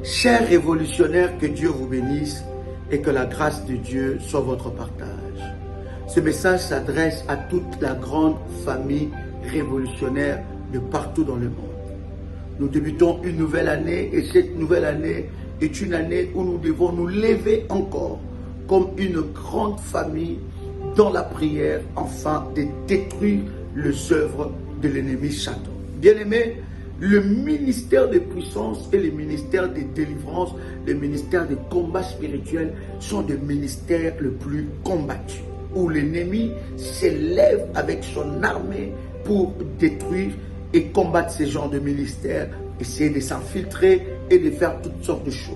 Chers révolutionnaires, que Dieu vous bénisse et que la grâce de Dieu soit votre partage. Ce message s'adresse à toute la grande famille révolutionnaire de partout dans le monde. Nous débutons une nouvelle année et cette nouvelle année est une année où nous devons nous lever encore comme une grande famille dans la prière afin de détruire les œuvres de l'ennemi Satan. Bien-aimés, le ministère de puissance et le ministère de délivrance, le ministère de combat spirituel sont des ministères les plus combattus, où l'ennemi s'élève avec son armée pour détruire et combattre ces genres de ministères, essayer de s'infiltrer et de faire toutes sortes de choses.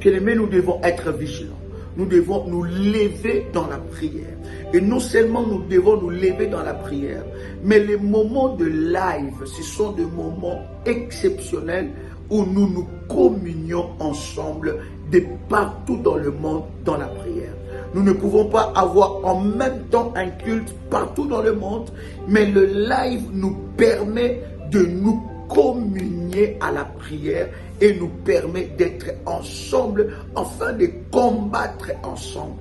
Bien-aimés, nous devons être vigilants. Nous devons nous lever dans la prière. Et non seulement nous devons nous lever dans la prière, mais les moments de live, ce sont des moments exceptionnels où nous nous communions ensemble de partout dans le monde dans la prière. Nous ne pouvons pas avoir en même temps un culte partout dans le monde, mais le live nous permet de nous communier à la prière et nous permet d'être ensemble afin de combattre ensemble.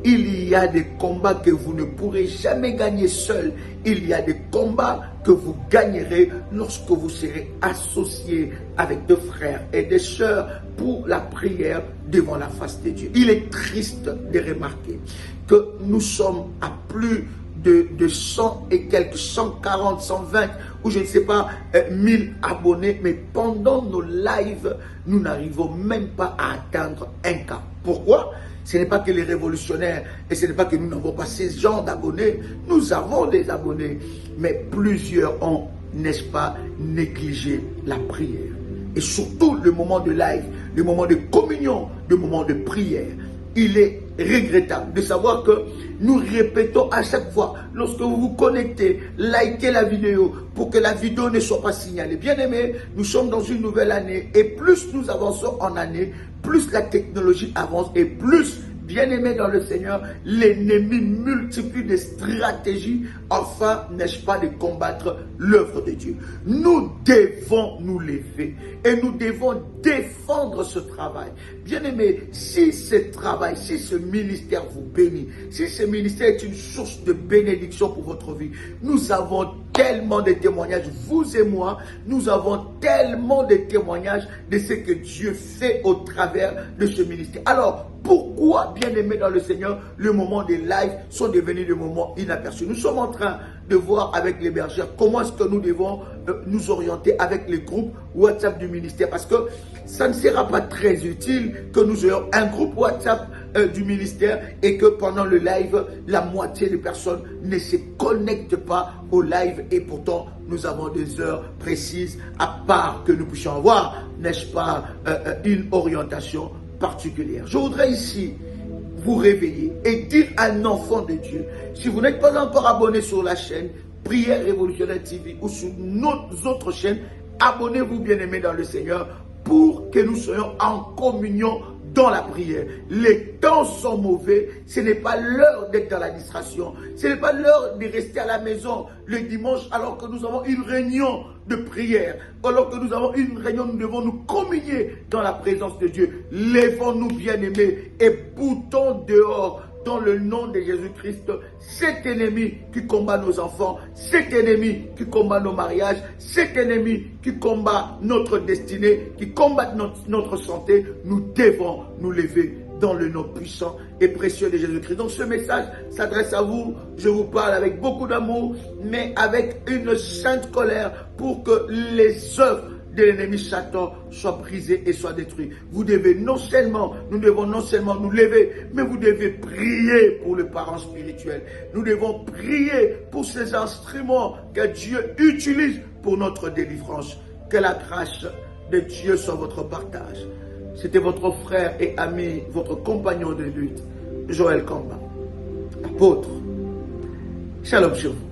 Il y a des combats que vous ne pourrez jamais gagner seul. Il y a des combats que vous gagnerez lorsque vous serez associés avec des frères et des sœurs pour la prière devant la face de Dieu. Il est triste de remarquer que nous sommes à plus de 100 et quelques, 140, 120 ou je ne sais pas, 1000 abonnés, mais pendant nos lives, nous n'arrivons même pas à atteindre 1K. Pourquoi? Ce n'est pas que les révolutionnaires, et ce n'est pas que nous n'avons pas ces gens d'abonnés, nous avons des abonnés, mais plusieurs ont, n'est-ce pas, négligé la prière. Et surtout le moment de live, le moment de communion, le moment de prière. Il est regrettable de savoir que nous répétons à chaque fois, lorsque vous vous connectez, likez la vidéo pour que la vidéo ne soit pas signalée. Bien aimé, nous sommes dans une nouvelle année et plus nous avançons en année, plus la technologie avance et plus, bien aimé dans le Seigneur, l'ennemi multiplie des stratégies afin, n'est-ce pas, de combattre l'œuvre de Dieu. Nous devons nous lever et nous devons défendre ce travail. Bien aimé, si ce travail, si ce ministère vous bénit, si ce ministère est une source de bénédiction pour votre vie, nous avons tellement de témoignages, vous et moi, nous avons tellement de témoignages de ce que Dieu fait au travers de ce ministère. Alors, pourquoi, bien aimé dans le Seigneur, le moment des lives sont devenus des moments inaperçus? Nous sommes en train de voir avec les bergères comment est-ce que nous devons nous orienter avec les groupes WhatsApp du ministère, parce que ça ne sera pas très utile que nous ayons un groupe WhatsApp du ministère et que pendant le live, la moitié des personnes ne se connectent pas au live et pourtant nous avons des heures précises à part que nous puissions avoir, n'est-ce pas, une orientation particulière. Je voudrais ici vous réveiller et dire à un enfant de Dieu, si vous n'êtes pas encore abonné sur la chaîne Prière Révolutionnaire TV ou sur nos autres chaînes, abonnez-vous bien aimés dans le Seigneur pour que nous soyons en communion dans la prière. Les temps sont mauvais, ce n'est pas l'heure d'être dans la distraction, ce n'est pas l'heure de rester à la maison le dimanche alors que nous avons une réunion de prière, alors que nous avons une réunion, nous devons nous communier dans la présence de Dieu. Lèvons-nous bien-aimés et boutons dehors dans le nom de Jésus-Christ cet ennemi qui combat nos enfants, cet ennemi qui combat nos mariages, cet ennemi qui combat notre destinée, qui combat notre santé. Nous devons nous lever dans le nom puissant et précieux de Jésus-Christ. Donc ce message s'adresse à vous. Je vous parle avec beaucoup d'amour, mais avec une sainte colère pour que les œuvres de l'ennemi Satan soient brisées et soient détruites. Nous devons non seulement nous lever, mais vous devez prier pour le parent spirituel. Nous devons prier pour ces instruments que Dieu utilise pour notre délivrance. Que la grâce de Dieu soit votre partage. C'était votre frère et ami, votre compagnon de lutte, Joël Kamba, apôtre. Shalom sur vous.